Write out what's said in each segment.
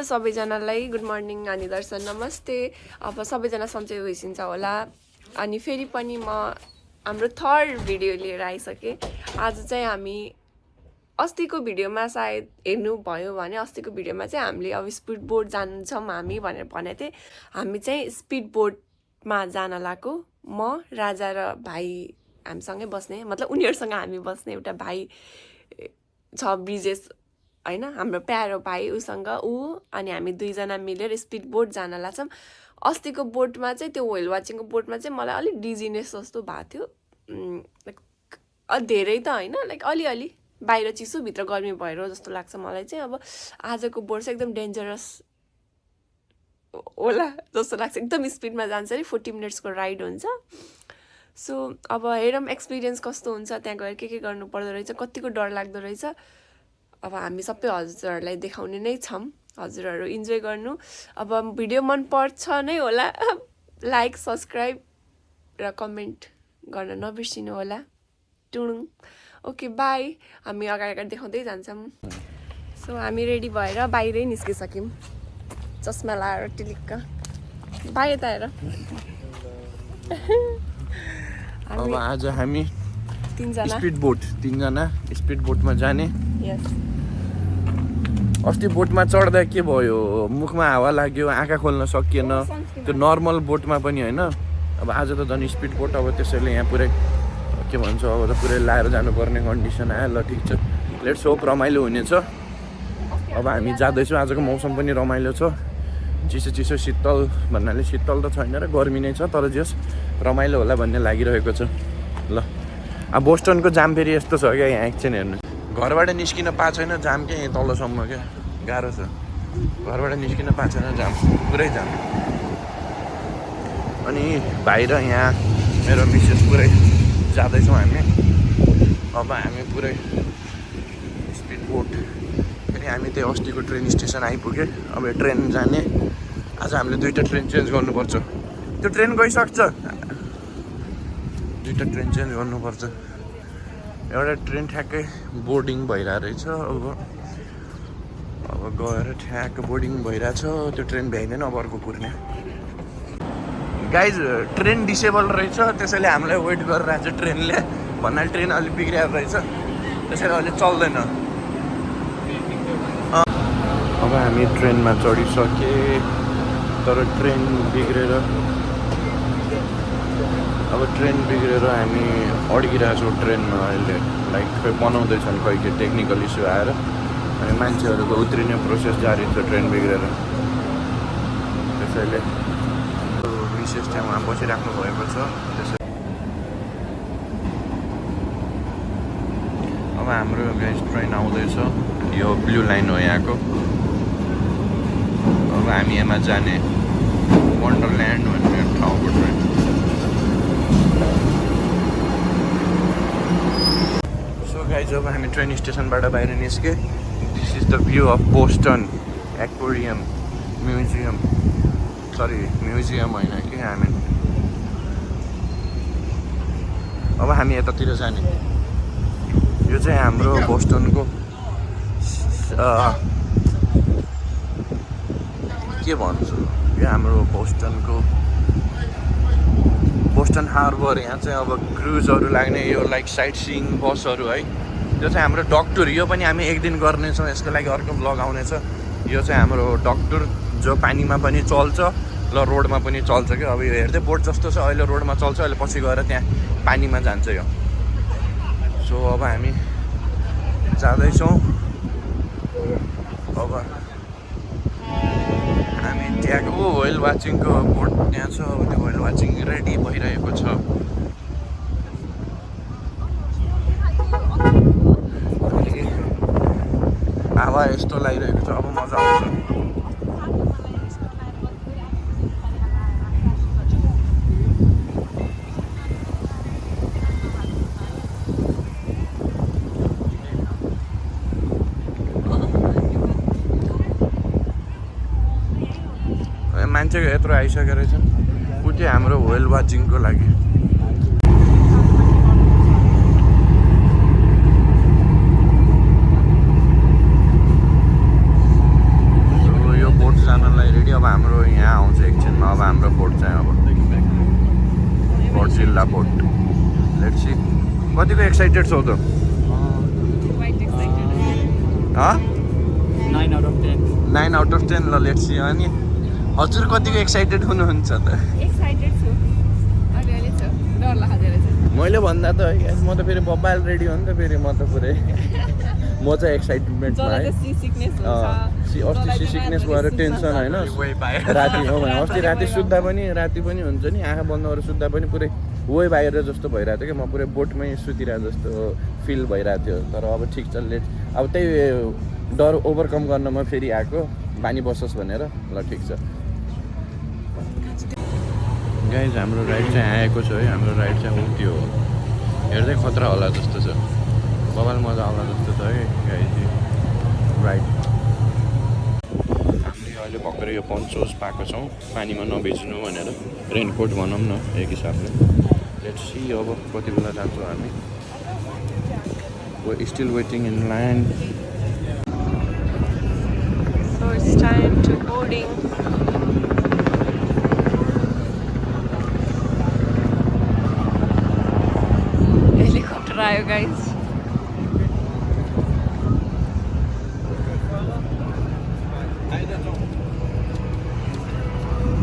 सबैजनालाई good morning अनि दर्शन नमस्ते। अब सबैजना सन्चै भइसिन्छ होला। अनि फेरि पनि म हाम्रो थर्ड भिडियो लिएर आइसकेँ। आज चाहिँ हामी अस्तिको भिडियोमा सायद हेर्नुभयो भने अस्तिको भिडियोमा चाहिँ हामीले अब स्पिड बोट जान्छौँ हामी भनेर भनेको थिएँ। हामी चाहिँ स्पिड बोटमा जान लागेको। म राजा र भाइ हामीसँगै बस्ने, मतलब उनीहरूसँग हामी बस्ने एउटा भाइ छ ब्रिजेश हैन, हाम्रो प्यारो भाइ, उसँग अनि हामी दुईजना मिलेर स्पिड बोट जान लाग्छौँ। अस्तिको बोटमा चाहिँ त्यो व्हेल वाचिङको बोटमा चाहिँ मलाई अलिक डिजिनेस जस्तो भएको थियो। लाइक धेरै त होइन, लाइक अलिअलि बाहिर चिसो भित्र गर्मी भएर जस्तो लाग्छ मलाई चाहिँ। अब आजको बोट चाहिँ एकदम डेन्जरस होला जस्तो लाग्छ। एकदम स्पिडमा जान्छ अरे, 40 मिनट्सको राइड हुन्छ। सो अब हेरौँ एक्सपिरियन्स कस्तो हुन्छ, त्यहाँ गएर के गर्नु पर्दो रहेछ, कतिको डर लाग्दो रहेछ। अब हामी सबै हजुरहरूलाई देखाउने नै छौँ, हजुरहरू इन्जोय गर्नु। अब भिडियो मन पर्छ नै होला, लाइक सब्सक्राइब र कमेन्ट गर्न नबिर्सिनु होला। टुडुङ। Okay bye. हामी अगाडि देखाउँदै जान्छौँ। सो हामी रेडी भएर बाहिरै निस्किसक्यौँ, चस्मा लाएर टिलिक्क बाहिर त हेर। अब आज हामी तीनजना तीनजना स्पिड बोटमा जाने। यस। अस्ति बोटमा चढ्दा के भयो, मुखमा हावा लाग्यो, आँखा खोल्न सकिएन। त्यो नर्मल बोटमा पनि होइन। अब आज त झन् स्पिड बोट, अब त्यसैले यहाँ पुरै के भन्छ, अब त पुरै लाएर जानुपर्ने कन्डिसन आयो। ल ठिक छ, लेट्स होप रमाइलो हुनेछ। अब हामी जाँदैछौँ, आजको मौसम पनि रमाइलो छ, चिसो चिसो शीतल भन्नाले शीतल त छैन र गर्मी नै छ, तर जस रमाइलो होला भन्ने लागिरहेको छ। ल अब बोस्टनको जाम फेरि यस्तो छ क्या, यहाँ एकछिन हेर्नु, घरबाट निस्किन पाएको छैन, जाम क्या यहीँ तलसम्म क्या, गाह्रो छ। घरबाट निस्किन पाएको छैन, जाम पुरै जाम। अनि भाइ र यहाँ मेरो मिसेस पुरै जाँदैछौँ हामी। अब हामी पुरै स्पिड बोट, फेरि हामी त्यही अस्तिको ट्रेन स्टेसन आइपुग्यो। अब यो ट्रेन जाने, आज हामीले 2टा ट्रेन चेन्ज गर्नुपर्छ। त्यो ट्रेन गइसक्छ, 2टा ट्रेन चेन्ज गर्नुपर्छ। एउटा ट्रेन ठ्याक्कै बोर्डिङ भइरहेको रहेछ। अब गएर ठ्याक्क बोर्डिङ भइरहेछ, त्यो ट्रेन भ्याइँदैन, अब अर्को कुर्ने। गाइज ट्रेन डिसेबल रहेछ, त्यसैले हामीलाई वेट गरिरहेको छ ट्रेनले। भन्नाले ट्रेन अलिक बिग्रिएको रहेछ, त्यसैले अहिले चल्दैन। अब हामी ट्रेनमा चढिसके, तर ट्रेन बिग्रेर हामी अड्किरहेको छौँ ट्रेनमा अहिले। लाइक खै बनाउँदैछन्, खै के टेक्निकल इस्यु आएर, अनि मान्छेहरूको उत्रिने प्रोसेस जारी छ ट्रेन बिग्रेर। त्यसैले विशेष चाहिँ उहाँ बसिराख्नु भएको छ। त्यसै अब हाम्रो गाइस ट्रेन आउँदैछ, यो ब्लू लाइन हो यहाँको। अब हामी यहाँ जाने वन्डरल्यान्ड भन्ने ठाउँको ट्रेन। सो गाइस अब हामी ट्रेन स्टेसनबाट बाहिर निस्के। This is the view of Boston aquarium museum, sorry museum होइन कि हामी। अब हामी यतातिर जाने। यो चाहिँ हाम्रो बोस्टनको के भन्छु, यो हाम्रो बोस्टन हार्बर। यहाँ चाहिँ अब क्रुजहरू लाग्ने, यो लाइक साइट सिइङ बसहरू है। त्यो चाहिँ हाम्रो डक टुर, यो पनि हामी एक दिन गर्नेछौँ, यसको लागि अर्को ब्लग आउनेछ। यो चाहिँ हाम्रो डक टुर, जो पानीमा पनि चल्छ र रोडमा पनि चल्छ क्या। अब यो हेर्दै बोट जस्तो छ, अहिले रोडमा चल्छ, अहिले पछि गएर त्यहाँ पानीमा जान्छ यो। सो अब हामी जाँदैछौँ। अब हामी त्यहाँको व्हेल वाचिङको बोट त्यहाँ छ, अब त्यो व्हेल वाचिङ रेडी भइरहेको छ। हावा यस्तो लागिरहेको छ, अब मजा आउँछ। मान्छेको यत्रो आइसकेको रहेछ, उति हाम्रो व्हेल वाचिङको लागि। boat. Let's see. कतिको एक्साइटेड छौ त? Quite excited. 9 out of 10. 9 out of 10 ल लेट्स सी. अनि हजुर कतिको एक्साइटेड हुनुहुन्छ त? Excited छु. अलिअलि छ. डर लाग्दैन चाहिँ. मैले भन्दा त म त फेरि बब्बाल रेडी हो नि त फेरि म त पुरै म चाहिँ एक्साइटमेन्टमा है. सी सिकनेस हुन्छ. अस्ति सी सिकनेस भएर टेन्सन होइन राति हो भने अस्ति राति सुत्दा पनि हुन्छ नि आँखा बन्द गरेर सुत्दा पनि पुरै वे बाहिर जस्तो भइरहेको थियो कि म पुरै बोटमै सुतिरहेको जस्तो फिल भइरहेको थियो. तर अब ठिक छ लेट अब त्यही डर ओभरकम गर्न म फेरि आएको बानी बसोस् भनेर. ल ठिक छ गाइज हाम्रो राइड चाहिँ आएको छ है. हाम्रो राइड चाहिँ त्यो हेर्दै खतरा होला जस्तो छ. बबाल मजा आउला जस्तो छ है गाइज राइड. हामीले अहिले भर्खरै यो पन्चोस पाएको छौँ पानीमा नबेच्नु भनेर. रेनकोट भनौँ न एक हिसाबले. लेट्स सी अब कति बेला जान्छौँ हामी. Still waiting in line. So it's time to boarding. Helicopter आयो guys.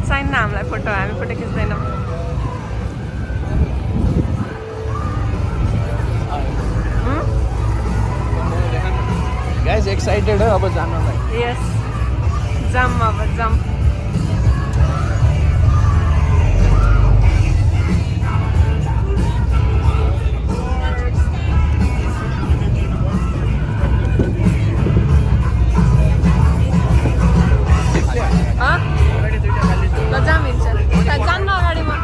साइन न हामीलाई फोटो, हामी फोटो खिच्दैनौँ. गाइज एक्साइटेड हो अब जानलाई. यस जम अब जम. ल जाम हिँड्छ. जान्न अगाडिमा.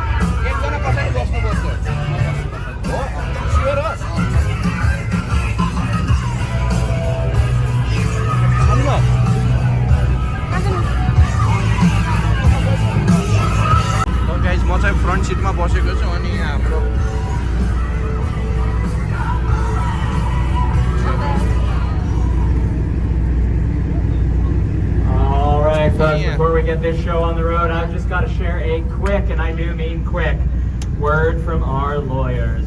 एकजना पछाडि बस्नुपर्छ हो स्योर हो. गाइज म चाहिँ फ्रन्ट सिटमा बसेको छु अनि हाम्रो Alright folks, before we get this show on the road, I've just got to share a quick, and I do mean quick, word from our lawyers.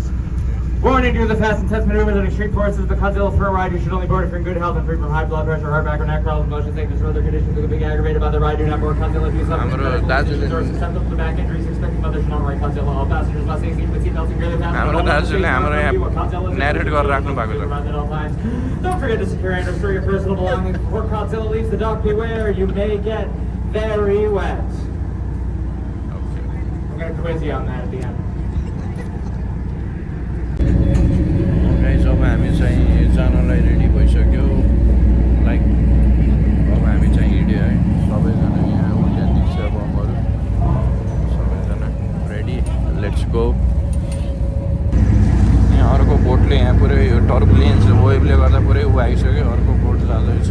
Warning, due to the fast, intense maneuvers and extreme forces of the Codzilla Fur ride, you should only board if you're in good health and free from high blood pressure, heart, back, or neck problems, motion sickness, or other conditions that could be aggravated by the ride. Do not board Codzilla if you suffer from medical conditions or susceptible to back injuries. Expecting mothers should not ride Codzilla. All passengers must stay seated with seatbelts and clearly fasten. हाम्रो दाजुले हाम्रो यहाँ narrate गरेर राख्नु भएको छ. Don't forget to secure and store your personal belongings before Codzilla leaves the dock. Beware, you may get very wet. I'm going to quiz you on that at the end. Guys अब हामी चाहिँ जानलाई ready भइसक्यो. Like अब हामी चाहिँ हिँड्यो है सबैजना. यहाँ उहिले दिक्ष्य बमहरू सबैजना रेडी. Let's go. यहाँ अर्को बोटले यहाँ पुरै यो टर्बुलेन्स वेभले गर्दा पुरै ऊ आइसक्यो. अर्को बोट जाँदैछ.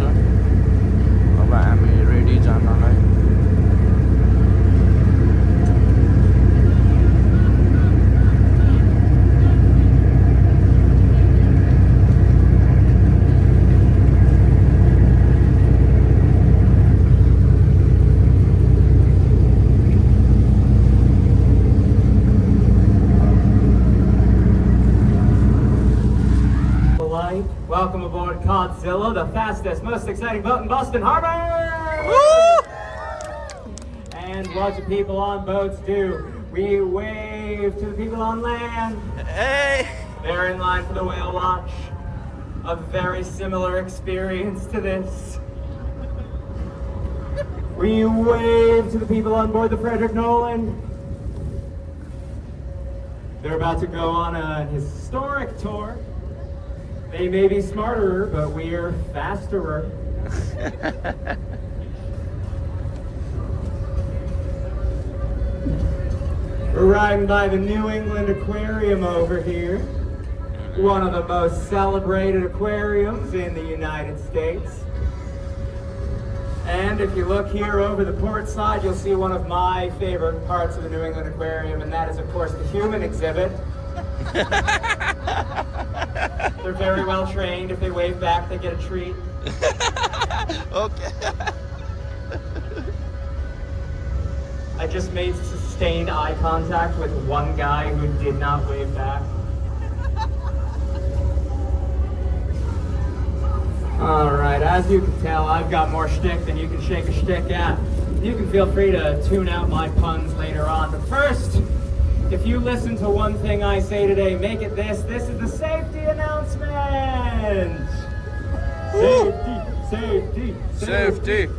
अब हामी रेडी जानलाई. Welcome aboard Codzilla, the fastest, most exciting boat in Boston Harbor! Woo! And what do people on boats do? We wave to the people on land. Hey! They're in line for the whale watch. A very similar experience to this. We wave to the people on board the Frederick Nolan. They're about to go on a historic tour. They may be smarter, but we're fasterer. We're riding by the New England Aquarium over here. One of the most celebrated aquariums in the United States. And if you look here over the port side, you'll see one of my favorite parts of the New England Aquarium, and that is, of course, the human exhibit. They're very well trained. If they wave back, they get a treat. Okay. I just made sustained eye contact with one guy who did not wave back. Alright, as you can tell, I've got more shtick than you can shake a shtick at. You can feel free to tune out my puns later on, but first, if you listen to one thing I say today, make it this. This is the safety announcement! Safety!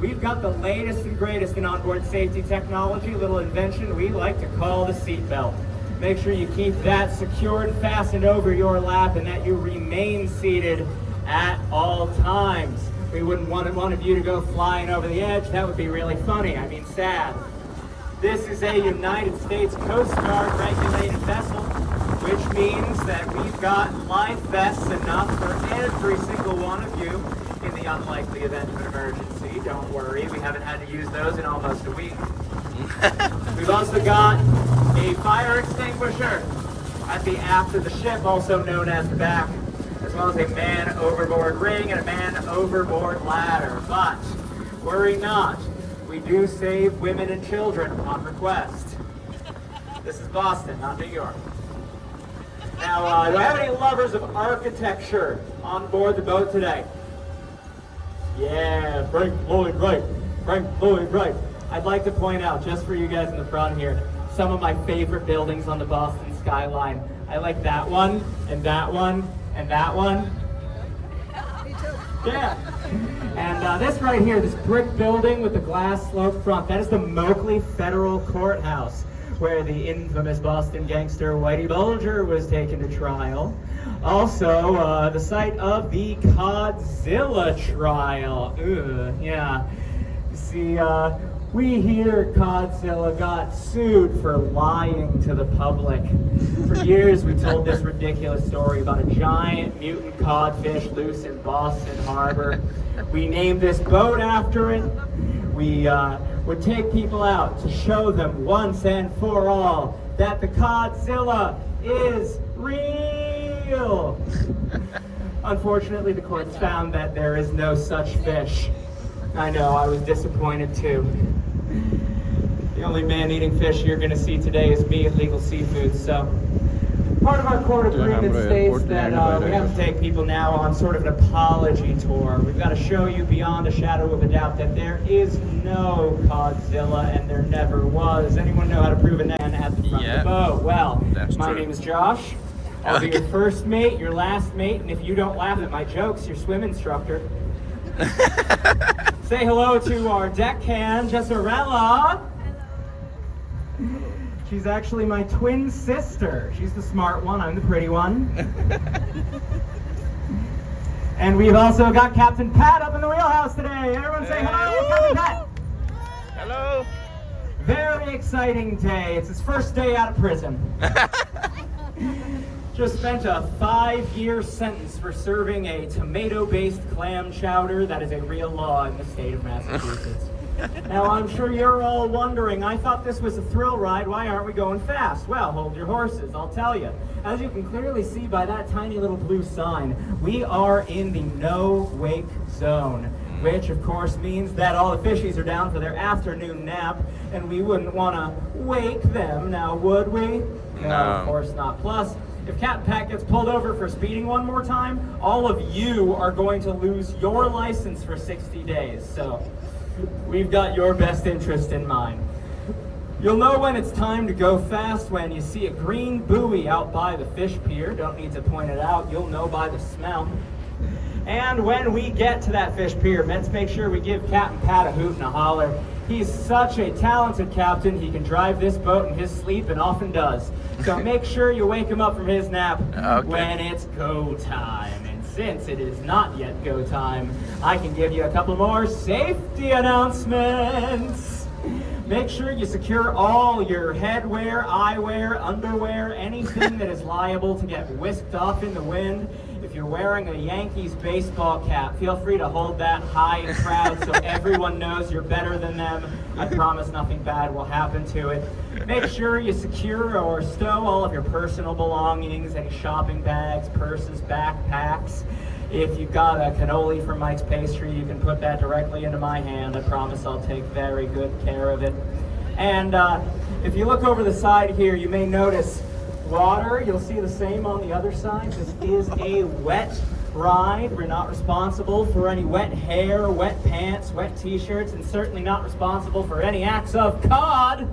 We've got the latest and greatest in onboard safety technology, a little invention we like to call the seatbelt. Make sure you keep that secured, fastened over your lap, and that you remain seated at all times. We wouldn't want one of you to go flying over the edge. That would be really funny. I mean, sad. This is a United States Coast Guard regulated vessel, which means that we've got life vests enough for every single one of you in the unlikely event of an emergency. Don't worry, we haven't had to use those in almost a week. We've also got a fire extinguisher at the aft of the ship, also known as the back, as well as a man overboard ring and a man overboard ladder. But worry not, we do save women and children upon request. This is Boston, not New York. Now, do I have any lovers of architecture on board the boat today? Yeah, Frank Lloyd Wright. I'd like to point out, just for you guys in the front here, some of my favorite buildings on the Boston skyline. I like that one, and that one, and that one. Me too. Yeah. And this right here, this brick building with the glass sloped front, that is the Moakley Federal Courthouse, where the infamous Boston gangster Whitey Bulger was taken to trial. Also, the site of the Codzilla trial. Yeah. You see, we here at Codzilla got sued for lying to the public. For years we told this ridiculous story about a giant mutant codfish loose in Boston Harbor. We named this boat after it. We would take people out to show them once and for all that the Codzilla is real. Unfortunately, the courts found that there is no such fish. I know, I was disappointed too. The only man-eating fish you're going to see today is me at Legal Seafood. So, part of our court agreement states that we have to take people now on sort of an apology tour. We've got to show you beyond a shadow of a doubt that there is no Codzilla and there never was. Anyone know how to prove a man at the front of the boat? Well, my name is Josh. I'll be your first mate, your last mate, and if you don't laugh at my jokes, your swim instructor. Say hello to our deckhand, Jessarella. She's actually my twin sister. She's the smart one, I'm the pretty one. And we've also got Captain Pat up in the wheelhouse today. Everyone say hello, Captain Pat. Hello. Very exciting day. It's his first day out of prison. Just spent a 5-year sentence for serving a tomato-based clam chowder. That is a real law in the state of Massachusetts. Now, I'm sure you're all wondering, I thought this was a thrill ride, why aren't we going fast? Well, hold your horses, I'll tell you. As you can clearly see by that tiny little blue sign, we are in the no-wake zone, which of course means that all the fishies are down for their afternoon nap, and we wouldn't want to wake them, now would we? No, of course not. Plus, if Captain Pat gets pulled over for speeding one more time, all of you are going to lose your license for 60 days, so we've got your best interest in mind. You'll know when it's time to go fast when you see a green buoy out by the fish pier. Don't need to point it out, you'll know by the smell. And when we get to that fish pier, let's make sure we give Captain Pat a hoot and a holler. He's such a talented captain, he can drive this boat in his sleep and often does. So make sure you wake him up from his nap when it's go time. And since it is not yet go time, I can give you a couple more safety announcements. Make sure you secure all your headwear, eyewear, underwear, anything that is liable to get whisked off in the wind. If you're wearing a Yankees baseball cap, feel free to hold that high and proud so everyone knows you're better than them. I promise nothing bad will happen to it. Make sure you secure or stow all of your personal belongings, any shopping bags, purses, backpacks. If you've got a cannoli from Mike's Pastry, you can put that directly into my hand. I promise I'll take very good care of it. And If you look over the side here, you may notice water. You'll see the same on the other side. This is a wet ride. We're not responsible for any wet hair, wet pants, wet t-shirts, and certainly not responsible for any acts of cod.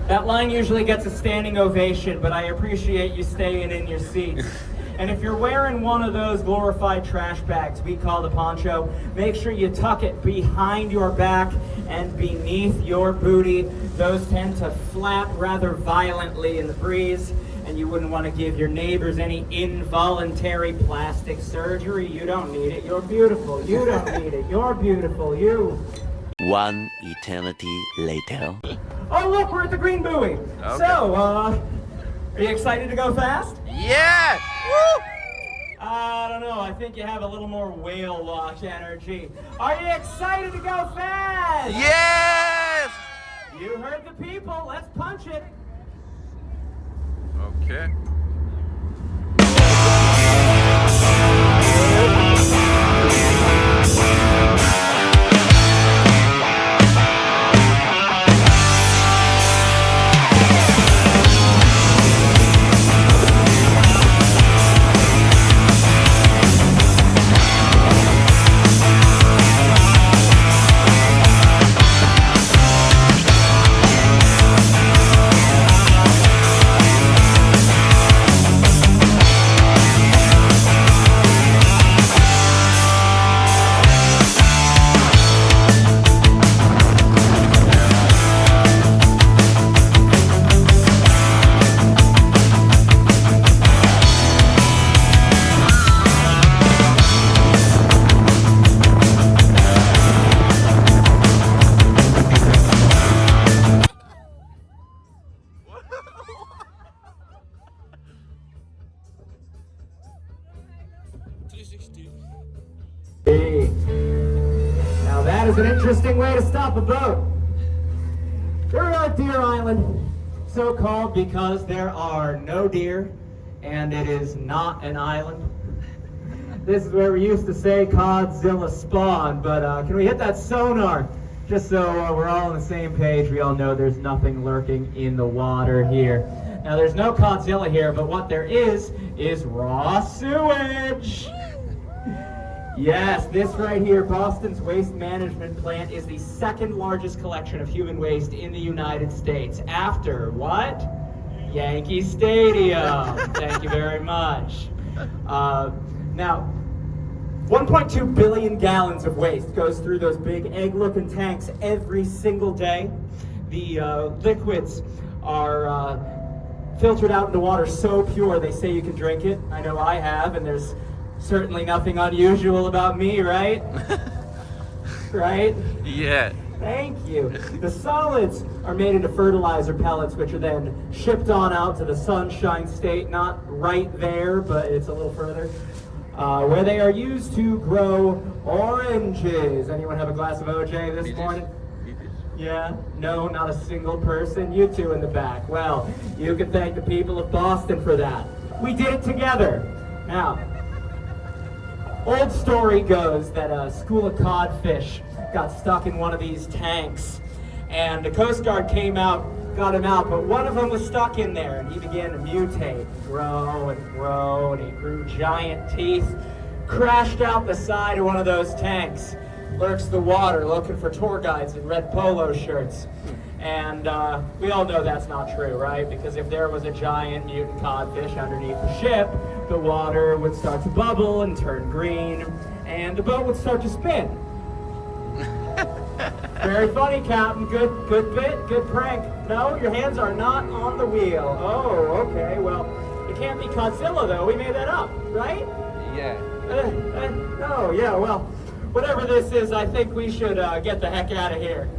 That line usually gets a standing ovation, but I appreciate you staying in your seats. And if you're wearing one of those glorified trash bags we call the poncho, make sure you tuck it behind your back and beneath your booty. Those tend to flap rather violently in the breeze, and you wouldn't want to give your neighbors any involuntary plastic surgery. You don't need it. You're beautiful. You don't need it. You're beautiful. You. One eternity later. Oh, look, we're at the green buoy. Okay. So, are you excited to go fast? Yeah! Woo! I don't know. I think you have a little more whale watch energy. Are you excited to go fast? Yes! You heard the people. Let's punch it. Okay. Hey. Now that is an interesting way to stop a boat. Here we are at Deer Island, so called because there are no deer, and it is not an island. This is where we used to say Codzilla spawned, but can we hit that sonar? Just so we're all on the same page, we all know there's nothing lurking in the water here. Now there's no Codzilla here, but what there is raw sewage. Yes, this right here, Boston's waste management plant, is the second largest collection of human waste in the United States. After what? Yankee Stadium. Thank you very much. Now, 1.2 billion gallons of waste goes through those big egg-looking tanks every single day. The liquids are filtered out into water so pure they say you can drink it. I know I have, and there's certainly nothing unusual about me, right? Right? Yeah. Thank you. The solids are made into fertilizer pellets, which are then shipped on out to the Sunshine State, not right there, but it's a little further, where they are used to grow oranges. Anyone have a glass of OJ this morning? Yeah? No, not a single person? You two in the back. Well, you can thank the people of Boston for that. We did it together. Now, old story goes that a school of codfish got stuck in one of these tanks, and the Coast Guard came out, got him out, but one of them was stuck in there, and he began to mutate, grow, and he grew giant teeth, crashed out the side of one of those tanks, lurks the water looking for tour guides in red polo shirts. And we all know that's not true, right? Because if there was a giant mutant codfish underneath the ship, the water would start to bubble and turn green, and the boat would start to spin. Very funny, Captain. Good bit, good prank. No, your hands are not on the wheel. Oh, okay. Well, it can't be Codzilla, though. We made that up, right? Yeah. No, yeah, well, whatever this is, I think we should get the heck out of here.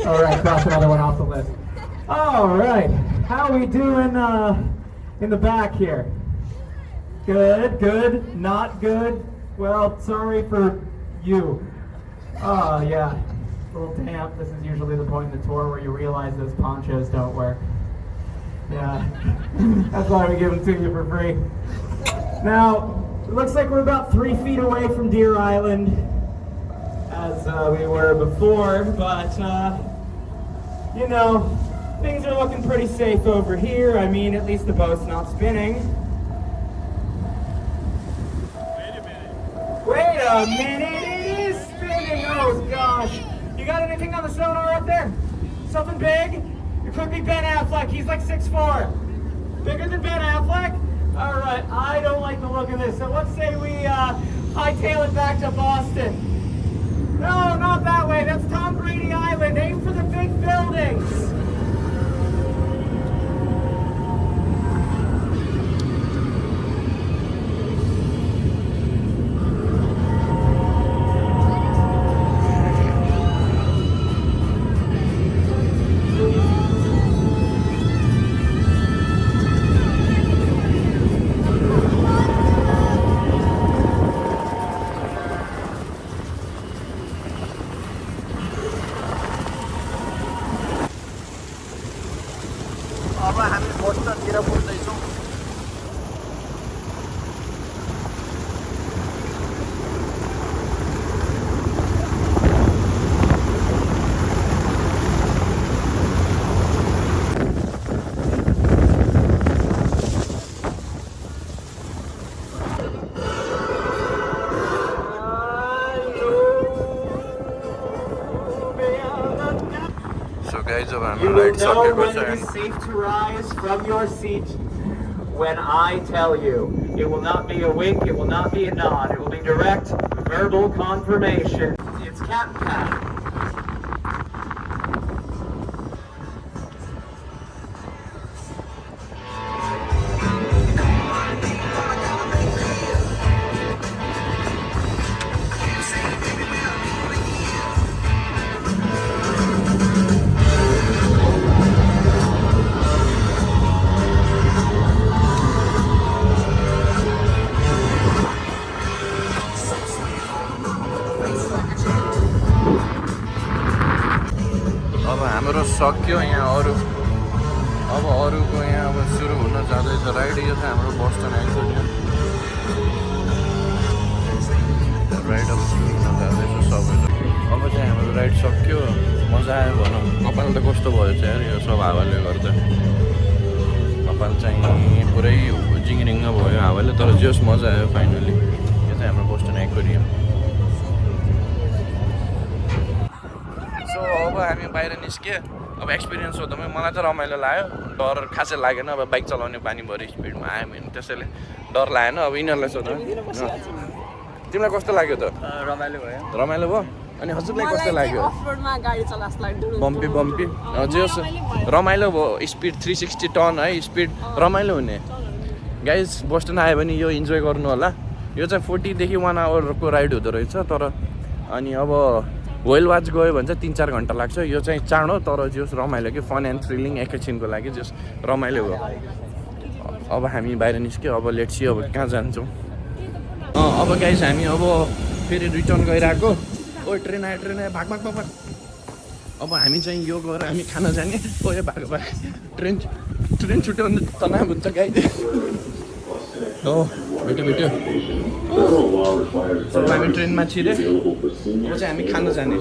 All right, cross another one off the list. All right, how we doing in the back here? Good, good, not good. Well, sorry for you. Oh, yeah, a little damp. This is usually the point in the tour where you realize those ponchos don't work. Yeah, that's why we give them to you for free. Now, it looks like we're about 3 feet away from Deer Island, as we were before, but, you know, things are looking pretty safe over here. I mean, at least the boat's not spinning. Wait a minute, it is spinning! Oh gosh! You got anything on the sonar up there? Something big? It could be Ben Affleck, he's like 6'4". Bigger than Ben Affleck? Alright, I don't like the look of this, so let's say we hightail it back to Boston. No, not that way, that's Tom Brady Island, aim for the big buildings! अब हामी बोस्टनतिर पुग्दैछौँ अब You हाम्रो will ride know सकेको when छ it is safe to rise from your seat when I tell you. It will not be a wink, it will not be a nod, it will be direct verbal confirmation. It's Captain Pat. अब हाम्रो सक्यो यहाँ अरू अब अरूको यहाँ अब सुरु हुन जाँदैछ राइड यो चाहिँ हाम्रो बोस्टन आइसक्यो राइड अब सुरु हुन जाँदैछ सबैले अब चाहिँ हाम्रो राइड सक्यो मजा आयो भनौँ कपाल त कस्तो भयो चाहिँ यार यो सब हावाले गर्दा कपाल चाहिँ पुरै जिङरिङ्ग भयो हावाले तर जस मजा आयो फाइनली यो चाहिँ हाम्रो बोस्टन एक्वेरियम अब हामी बाहिर निस्के अब एक्सपिरियन्स सोधौँ मलाई त रमाइलो लाग्यो डर खासै लागेन अब बाइक चलाउने बानी भरि स्पिडमा आयो भने त्यसैले डर लागेन अब यिनीहरूलाई सोधौँ तिमीलाई कस्तो लाग्यो त रमाइलो भयो रमाइलो भयो अनि हजुरलाई कस्तो लाग्यो बम्पी बम्पी जे होस् रमाइलो भयो स्पिड 360 टन है स्पिड रमाइलो हुने गाइज बोस्टन आयो भने यो इन्जोय गर्नु होला यो चाहिँ 40 देखि 1 आवरको राइड हुँदो रहेछ तर अनि अब वेल वाच गयो भने चाहिँ 3-4 घन्टा लाग्छ यो चाहिँ चाँडो तर जस रमाइलो कि फन एन्ड थ्रिलिङ एकैछिनको लागि जस रमाइलो हो अब हामी बाहिर निस्क्यो अब लेट्स सी अब कहाँ जान्छौँ अब गाइस हामी अब फेरि रिटर्न गइरहेको ओ ट्रेन आयो भाग भाग भाग अब हामी चाहिँ यो गरेर हामी खाना जाने ओ यो भाग भाग ट्रेन छुट्यो भने तनाव हुन्छ गाइस हो भेट्यो हामी ट्रेनमा छिरे अब चाहिँ हामी खाना जाने